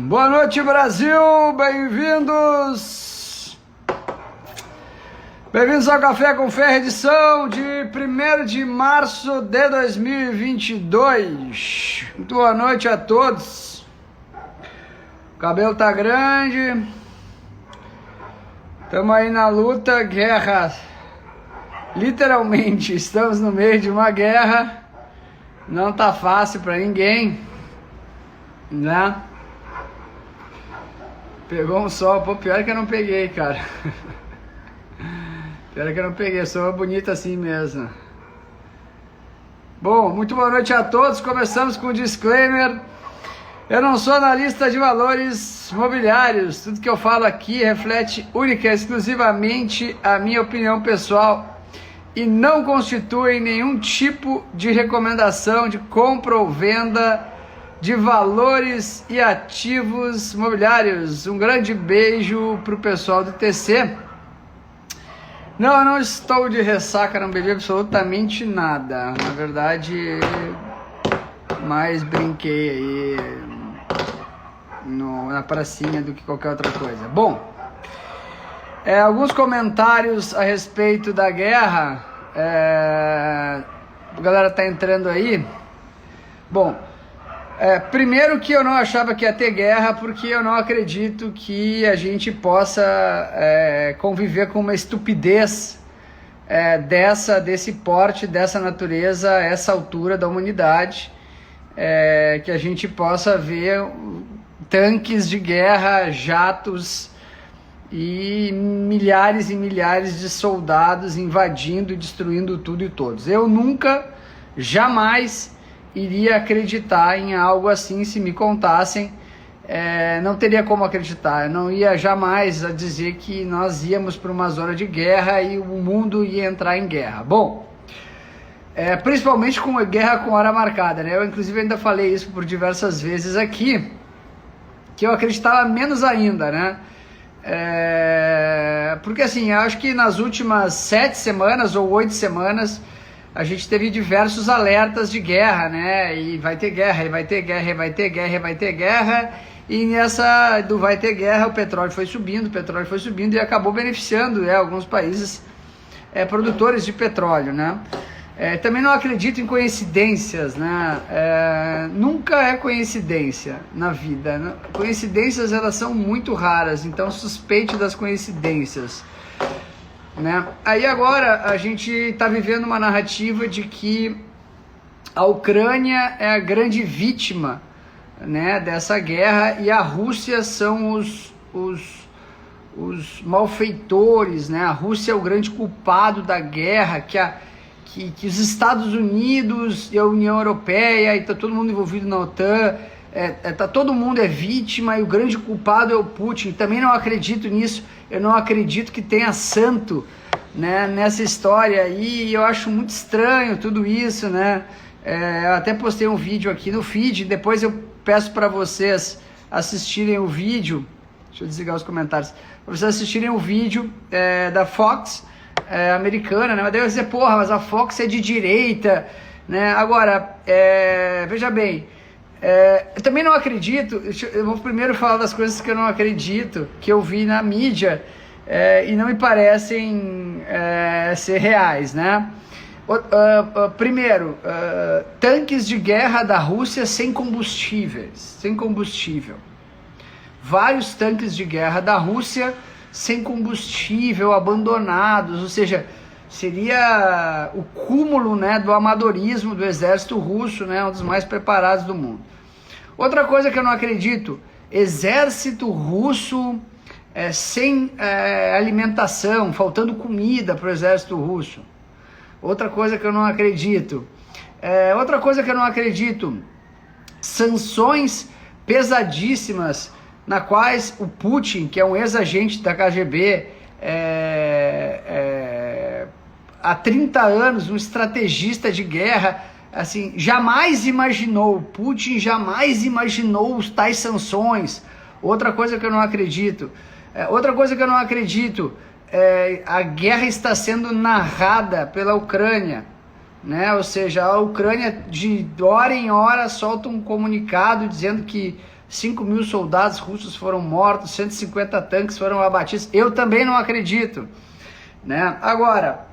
Boa noite, Brasil, bem-vindos! Bem-vindos ao Café com Fé, edição de 1º de março de 2022. Muito boa noite a todos. O cabelo tá grande. Estamos aí na luta, guerra. Literalmente, estamos no meio de uma guerra. Não tá fácil para ninguém, né? Pegou um sol, pô, pior que eu não peguei, cara. Pior que eu não peguei, sou bonita assim mesmo. Bom, muito boa noite a todos, começamos com um disclaimer. Eu não sou analista de valores imobiliários, tudo que eu falo aqui reflete única e exclusivamente a minha opinião pessoal e não constitui nenhum tipo de recomendação de compra ou venda de valores e ativos imobiliários. Um grande beijo pro pessoal do TC. Não, eu não estou de ressaca, não bebi absolutamente nada. Na verdade, mais brinquei aí na pracinha do que qualquer outra coisa. Bom, alguns comentários a respeito da guerra. A galera tá entrando aí. Bom, primeiro que eu não achava que ia ter guerra, porque eu não acredito que a gente possa conviver com uma estupidez desse porte, dessa natureza, a essa altura da humanidade, que a gente possa ver tanques de guerra, jatos e milhares de soldados invadindo e destruindo tudo e todos. Eu nunca, jamais iria acreditar em algo assim se me contassem. Não teria como acreditar. Eu não ia jamais a dizer que nós íamos para uma zona de guerra e o mundo ia entrar em guerra. Bom, principalmente com a guerra com hora marcada, né? Eu inclusive ainda falei isso por diversas vezes aqui, que eu acreditava menos ainda, né? Porque assim, eu acho que nas últimas 7 semanas ou 8 semanas a gente teve diversos alertas de guerra, né? E vai ter guerra, e vai ter guerra, e vai ter guerra, e vai ter guerra. E nessa do vai ter guerra, o petróleo foi subindo e acabou beneficiando alguns países produtores de petróleo, né? Também não acredito em coincidências, né? Nunca é coincidência na vida, né? Coincidências, elas são muito raras, então suspeite das coincidências, né? Aí agora a gente está vivendo uma narrativa de que a Ucrânia é a grande vítima, né, dessa guerra e a Rússia são os malfeitores, né? A Rússia é o grande culpado da guerra, que os Estados Unidos e a União Europeia, e está todo mundo envolvido na OTAN, todo mundo é vítima e o grande culpado é o Putin. Também não acredito nisso, eu não acredito que tenha santo, né, nessa história aí, e eu acho muito estranho tudo isso, né? Eu até postei um vídeo aqui no feed, depois eu peço para vocês assistirem o vídeo, deixa eu desligar os comentários, para vocês assistirem o vídeo da Fox, americana, né? Mas daí eu dizer, porra, mas a Fox é de direita, né? Agora, veja bem, eu também não acredito, eu vou primeiro falar das coisas que eu não acredito, que eu vi na mídia e não me parecem ser reais, né? Primeiro, tanques de guerra da Rússia sem combustível. Vários tanques de guerra da Rússia sem combustível, abandonados, ou seja, seria o cúmulo, né, do amadorismo do exército russo, né, um dos mais preparados do mundo. Outra coisa que eu não acredito, exército russo sem alimentação, faltando comida para o exército russo. Outra coisa que eu não acredito, sanções pesadíssimas, na quais o Putin, que é um ex-agente da KGB, há 30 anos, um estrategista de guerra, assim, Putin jamais imaginou os tais sanções. Outra coisa que eu não acredito, a guerra está sendo narrada pela Ucrânia, né? Ou seja, a Ucrânia de hora em hora solta um comunicado dizendo que 5 mil soldados russos foram mortos, 150 tanques foram abatidos. Eu também não acredito, né? Agora,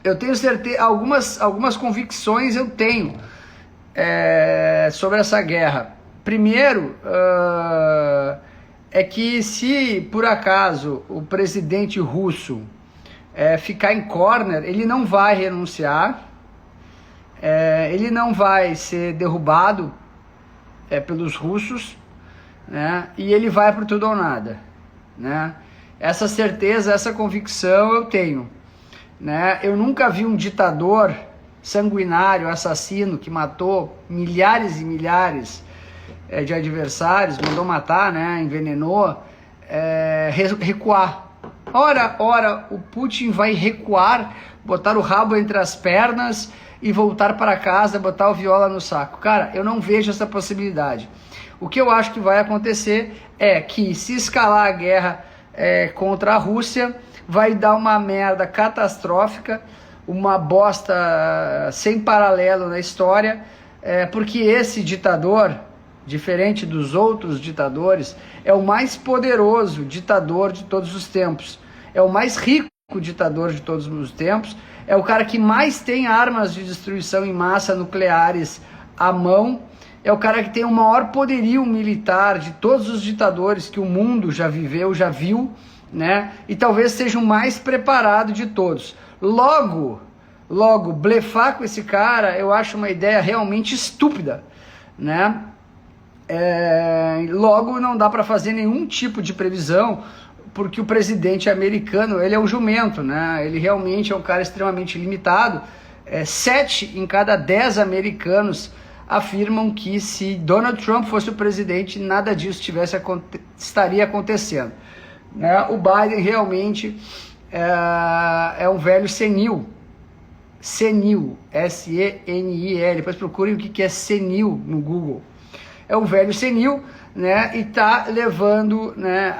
eu tenho certeza, algumas convicções eu tenho sobre essa guerra. Primeiro, é que se por acaso o presidente russo ficar em corner, ele não vai renunciar, ele não vai ser derrubado pelos russos, né? E ele vai por tudo ou nada, né? Essa certeza, essa convicção eu tenho, né? Eu nunca vi um ditador sanguinário, assassino, que matou milhares e milhares de adversários, mandou matar, né? Envenenou, recuar. Ora, o Putin vai recuar, botar o rabo entre as pernas e voltar para casa, botar o viola no saco. Cara, eu não vejo essa possibilidade. O que eu acho que vai acontecer é que, se escalar a guerra contra a Rússia, vai dar uma merda catastrófica, uma bosta sem paralelo na história, porque esse ditador, diferente dos outros ditadores, é o mais poderoso ditador de todos os tempos, é o mais rico ditador de todos os tempos, é o cara que mais tem armas de destruição em massa nucleares à mão, é o cara que tem o maior poderio militar de todos os ditadores que o mundo já viveu, já viu, né? E talvez seja o mais preparado de todos. Logo, blefar com esse cara, eu acho uma ideia realmente estúpida, né? Logo, não dá para fazer nenhum tipo de previsão, porque o presidente americano, ele é um jumento, né? Ele realmente é um cara extremamente limitado. 7 em cada 10 americanos afirmam que, se Donald Trump fosse o presidente, nada disso estaria acontecendo, né? O Biden realmente é um velho senil, S-E-N-I-L, depois procurem o que é senil no Google. É um velho senil, né, e tá levando, né,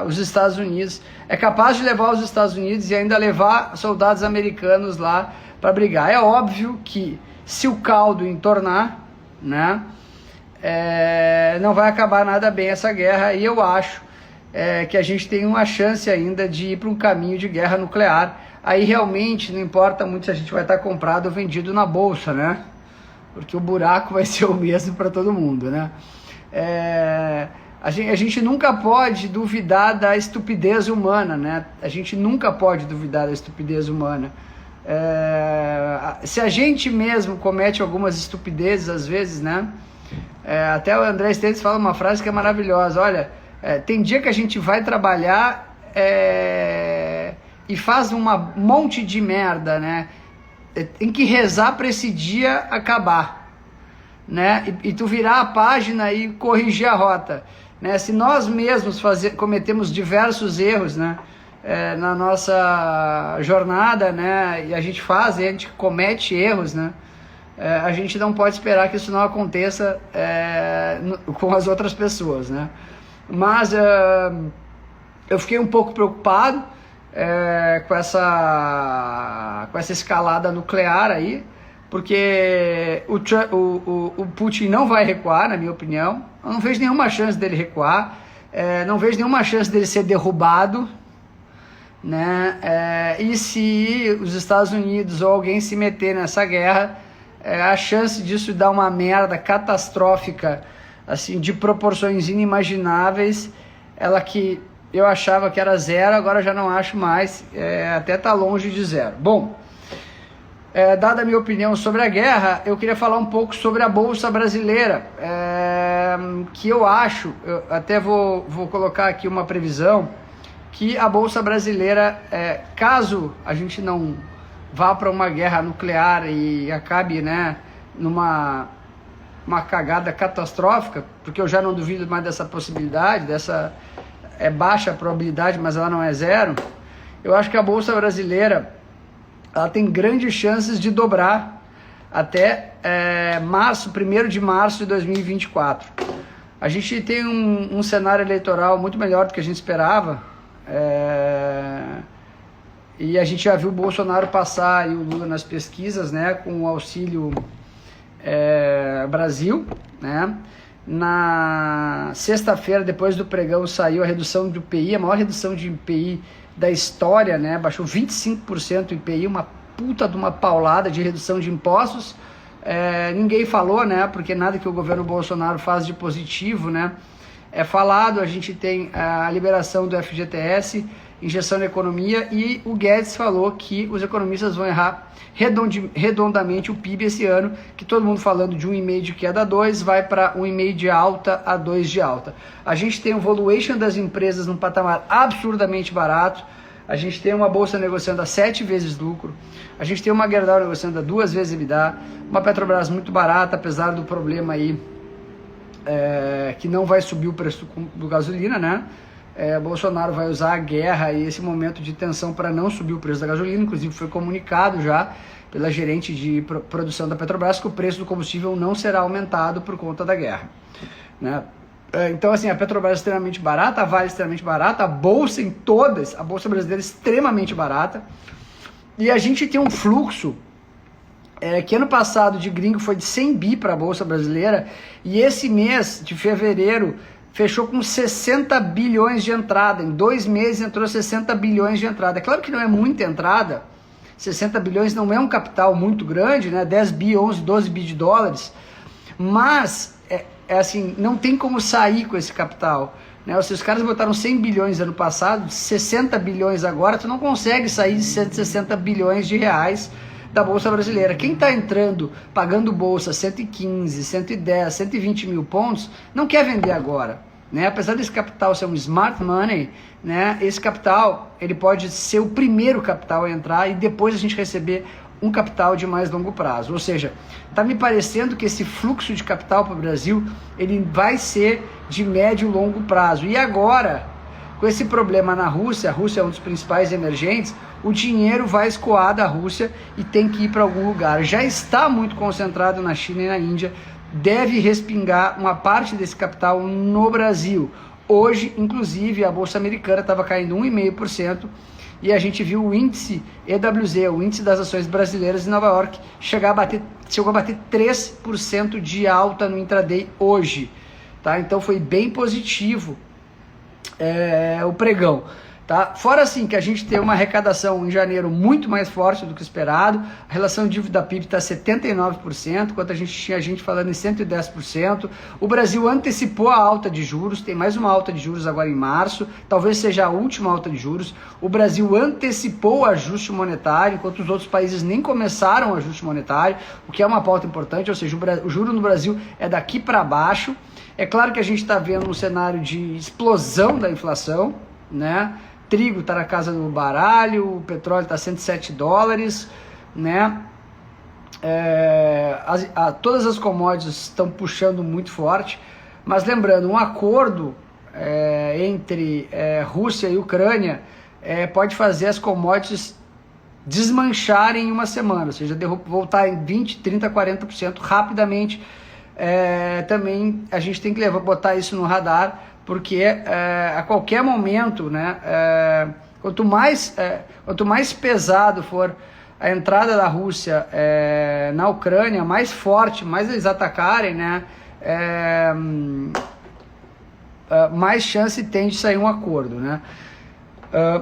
os Estados Unidos, é capaz de levar os Estados Unidos e ainda levar soldados americanos lá para brigar. É óbvio que, se o caldo entornar, né, não vai acabar nada bem essa guerra, e eu acho que a gente tem uma chance ainda de ir para um caminho de guerra nuclear. Aí realmente não importa muito se a gente vai estar comprado ou vendido na bolsa, né? Porque o buraco vai ser o mesmo para todo mundo, né? A gente nunca pode duvidar da estupidez humana, né? A gente nunca pode duvidar da estupidez humana. Se a gente mesmo comete algumas estupidezes às vezes, né? Até o André Esteves fala uma frase que é maravilhosa. Olha, tem dia que a gente vai trabalhar e faz um monte de merda, né? Tem que rezar para esse dia acabar, né? E tu virar a página e corrigir a rota, né? Se nós mesmos cometemos diversos erros, né, na nossa jornada, né, e a gente comete erros, né, a gente não pode esperar que isso não aconteça com as outras pessoas, né? Mas eu fiquei um pouco preocupado com essa escalada nuclear aí, porque o Putin não vai recuar, na minha opinião. Eu não vejo nenhuma chance dele recuar, não vejo nenhuma chance dele ser derrubado, né? E se os Estados Unidos ou alguém se meter nessa guerra, a chance disso dar uma merda catastrófica, assim, de proporções inimagináveis, ela que eu achava que era 0, agora já não acho mais, até tá longe de 0. Bom, dada a minha opinião sobre a guerra, eu queria falar um pouco sobre a Bolsa Brasileira, que eu acho, eu até vou colocar aqui uma previsão, que a Bolsa Brasileira, caso a gente não vá para uma guerra nuclear e acabe, né, numa cagada catastrófica, porque eu já não duvido mais dessa possibilidade, é baixa a probabilidade, mas ela não é 0. Eu acho que a Bolsa Brasileira, ela tem grandes chances de dobrar até 1º de março de 2024. A gente tem um cenário eleitoral muito melhor do que a gente esperava, e a gente já viu o Bolsonaro passar e o Lula nas pesquisas, né, com o Auxílio Brasil, né? Na sexta-feira, depois do pregão, saiu a redução do IPI, a maior redução de IPI da história, né? Baixou 25% o IPI, uma puta de uma paulada de redução de impostos. Ninguém falou, né? Porque nada que o governo Bolsonaro faz de positivo, né? É falado. A gente tem a liberação do FGTS, injeção na economia, e o Guedes falou que os economistas vão errar redondamente o PIB esse ano, que todo mundo falando de 1,5 de queda a 2, vai para 1,5 de alta a 2 de alta. A gente tem um valuation das empresas num patamar absurdamente barato, a gente tem uma bolsa negociando a 7 vezes lucro, a gente tem uma Gerdau negociando a 2 vezes EBITDA, uma Petrobras muito barata, apesar do problema aí, que não vai subir o preço do gasolina, né? Bolsonaro vai usar a guerra e esse momento de tensão para não subir o preço da gasolina. Inclusive foi comunicado já pela gerente de produção da Petrobras que o preço do combustível não será aumentado por conta da guerra, né? Então assim, a Petrobras é extremamente barata, a Vale é extremamente barata, a bolsa em todas, a bolsa brasileira é extremamente barata, e a gente tem um fluxo que ano passado de gringo foi de 100 bi para a bolsa brasileira, e esse mês de fevereiro fechou com 60 bilhões de entrada. Em 2 meses entrou 60 bilhões de entrada. É claro que não é muita entrada, 60 bilhões não é um capital muito grande, né? 10 bi, 11, 12 bi de dólares, mas assim, não tem como sair com esse capital, né? Se os caras botaram 100 bilhões ano passado, 60 bilhões agora, tu não consegue sair de 160 bilhões de reais da Bolsa Brasileira. Quem está entrando, pagando bolsa 115, 110, 120 mil pontos, não quer vender agora, né? Apesar desse capital ser um smart money, né? Esse capital, ele pode ser o primeiro capital a entrar e depois a gente receber um capital de mais longo prazo. Ou seja, está me parecendo que esse fluxo de capital para o Brasil, ele vai ser de médio e longo prazo. E agora, com esse problema na Rússia, a Rússia é um dos principais emergentes, o dinheiro vai escoar da Rússia e tem que ir para algum lugar. Já está muito concentrado na China e na Índia, deve respingar uma parte desse capital no Brasil. Hoje, inclusive, a Bolsa Americana estava caindo 1,5% e a gente viu o índice EWZ, o índice das ações brasileiras em Nova York, chegou a bater 3% de alta no intraday hoje. Tá? Então foi bem positivo o pregão. Tá? Fora assim que a gente tem uma arrecadação em janeiro muito mais forte do que esperado, a relação dívida-PIB está 79%, enquanto a gente tinha gente falando em 110%. O Brasil antecipou a alta de juros, tem mais uma alta de juros agora em março, talvez seja a última alta de juros. O Brasil antecipou o ajuste monetário, enquanto os outros países nem começaram o ajuste monetário, o que é uma pauta importante, ou seja, o juro no Brasil é daqui para baixo. É claro que a gente está vendo um cenário de explosão da inflação, né? Trigo está na casa do baralho, o petróleo está 107 dólares, né? Todas as commodities estão puxando muito forte, mas lembrando, um acordo entre Rússia e Ucrânia pode fazer as commodities desmancharem em uma semana, ou seja, voltar em 20, 30, 40% rapidamente. Também a gente tem que botar isso no radar, porque a qualquer momento, né, quanto mais pesado for a entrada da Rússia na Ucrânia, mais forte, mais eles atacarem, né, mais chance tem de sair um acordo, né?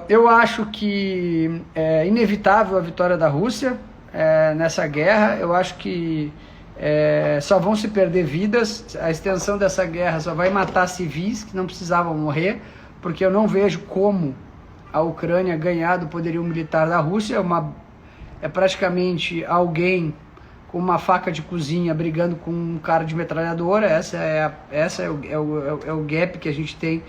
Eu acho que é inevitável a vitória da Rússia nessa guerra. Eu acho que só vão se perder vidas, a extensão dessa guerra só vai matar civis que não precisavam morrer, porque eu não vejo como a Ucrânia ganhar do poderio militar da Rússia. É praticamente alguém com uma faca de cozinha brigando com um cara de metralhadora. Essa é o gap que a gente tem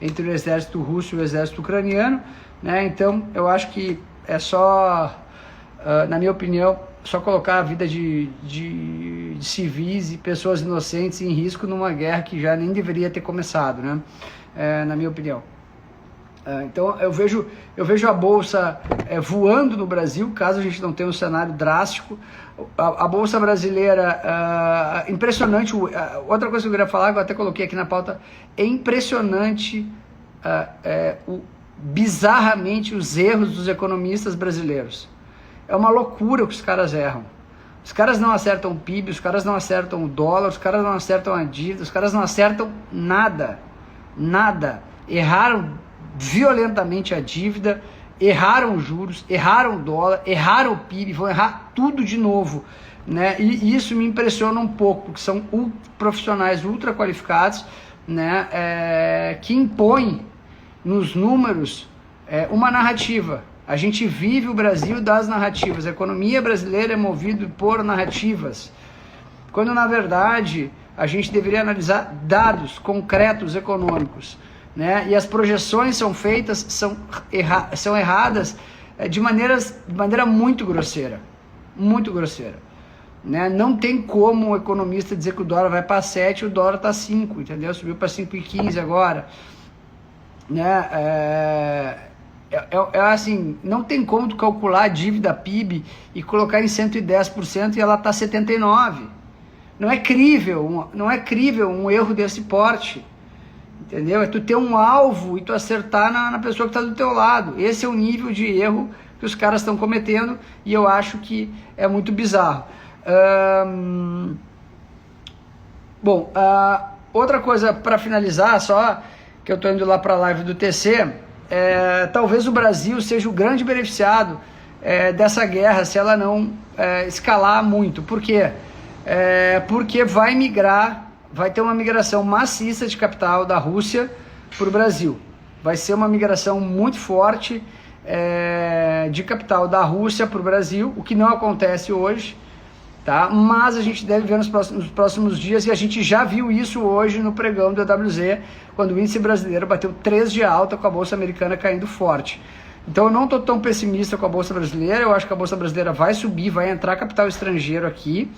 entre o exército russo e o exército ucraniano, né? Então eu acho que é só, na minha opinião, só colocar a vida de civis e pessoas inocentes em risco numa guerra que já nem deveria ter começado, né? Na minha opinião. Então eu vejo a Bolsa voando no Brasil, caso a gente não tenha um cenário drástico. A Bolsa brasileira, impressionante. Outra coisa que eu queria falar, que eu até coloquei aqui na pauta, é impressionante bizarramente os erros dos economistas brasileiros. É uma loucura que os caras erram. Os caras não acertam o PIB, os caras não acertam o dólar, os caras não acertam a dívida, os caras não acertam nada. Nada. Erraram violentamente a dívida, erraram os juros, erraram o dólar, erraram o PIB, vão errar tudo de novo, né? E isso me impressiona um pouco, porque são profissionais ultra qualificados, né? Que impõem nos números uma narrativa. A gente vive o Brasil das narrativas. A economia brasileira é movida por narrativas, quando na verdade a gente deveria analisar dados concretos econômicos, né? E as projeções são feitas, são erradas de maneira muito grosseira, né? Não tem como um economista dizer que o dólar vai para 7 e o dólar está 5, entendeu? Subiu para 5,15 agora, né? Assim, não tem como tu calcular a dívida PIB e colocar em 110% e ela está 79%. Não é crível um erro desse porte, entendeu? É tu ter um alvo e tu acertar na pessoa que está do teu lado. Esse é o nível de erro que os caras estão cometendo e eu acho que é muito bizarro. Bom, outra coisa para finalizar, só que eu estou indo lá para a live do TC, talvez o Brasil seja o grande beneficiado dessa guerra se ela não escalar muito. Por quê? Porque vai ter uma migração maciça de capital da Rússia para o Brasil. Vai ser uma migração muito forte de capital da Rússia para o Brasil, o que não acontece hoje, tá? Mas a gente deve ver nos próximos dias, e a gente já viu isso hoje no pregão do EWZ, quando o índice brasileiro bateu 3 de alta com a Bolsa Americana caindo forte. Então eu não estou tão pessimista com a Bolsa Brasileira, eu acho que a Bolsa Brasileira vai subir, vai entrar capital estrangeiro aqui,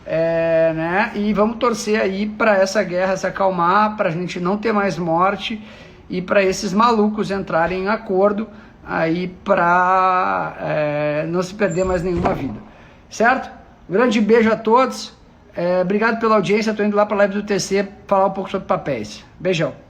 né? E vamos torcer aí para essa guerra se acalmar, para a gente não ter mais morte e para esses malucos entrarem em acordo aí para não se perder mais nenhuma vida, certo? Grande beijo a todos, obrigado pela audiência, estou indo lá para a live do TC falar um pouco sobre papéis. Beijão.